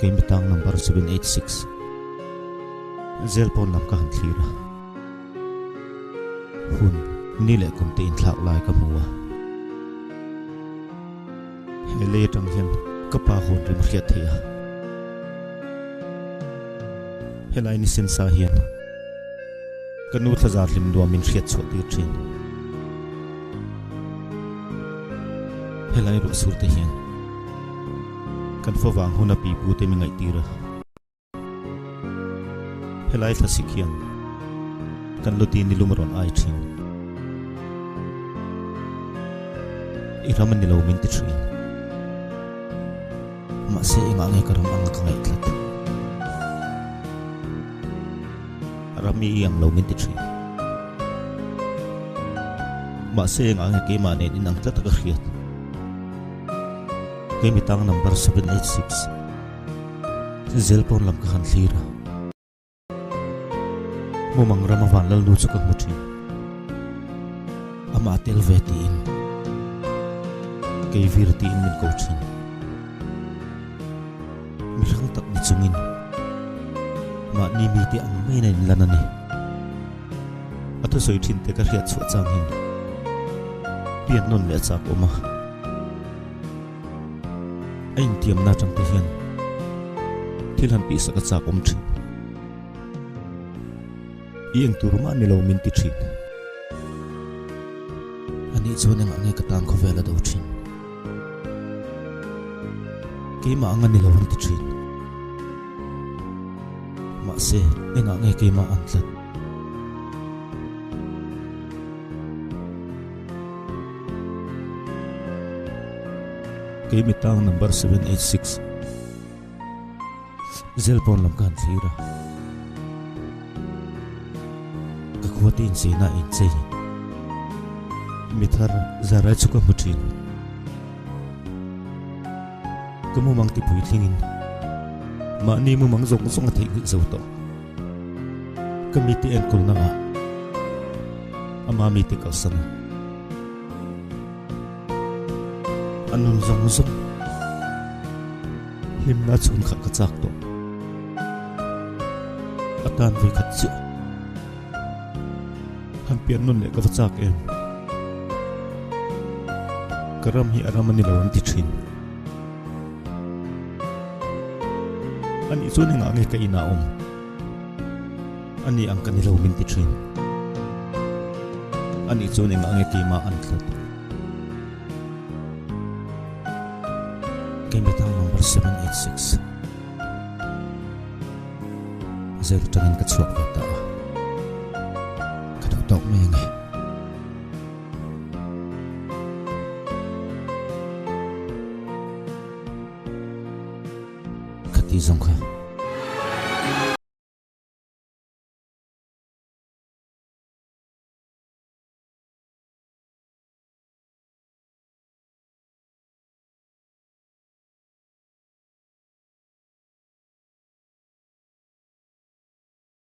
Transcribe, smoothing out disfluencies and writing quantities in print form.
Game Betang number 786 Zelpon lam ka hanthira hun nile kumte in thlak lai ka muwa hele tang hian kapa hon rim khiat thia helai ni sen sa hian kanu thazar lim do min khiat chho ti thin helai ro sur te hian kan fawang huna pi pu te mi ngai tira helai thla sikhian kan loti ni lumron ai thin iraman ni lo min ti thin ma se inga nge karam ang ka ngai tlat rami yang lo min ti thin ma se inga nge ke ma ne in ang tlat ka khiat Game Betang number 786 Zelpon lam ka hanthira Mumang ramawan lal nu chukak mutin ama tel veti in kay virti in min coaching mirang tak ni chungin ma ni mi ti ang mai nai lanani atu soi thin te ka riat chu changin pian non le chak oma ain tiam na chang te hian thilhan pi saka chak om thin ieng turma ni lo min ti thin ani chone nga nge katang kho vela do thin ke ma anga ni lo han ti thin ma se enga nge ke ma antlat Game Betang number 786 Zelpon lam kan thira kakwatin sina in sei mithar zara chuka mutin kamu mang ti pui thlingin ma ni mu mang zong zong thei zo to kamiti en kulna ama mi ti kasana anun zong zong himna chun kha ka chak to atan vi khat chu han pian nun le ka chak em karam hi aramani lawan ti thin ani chun nga nge ka ina ani ang kan lo min ti thin ani chun nga nge ti ma an thlat Game Betang number 786 Zel tangin ka chuak veta ka tok me nge ka ti zong kha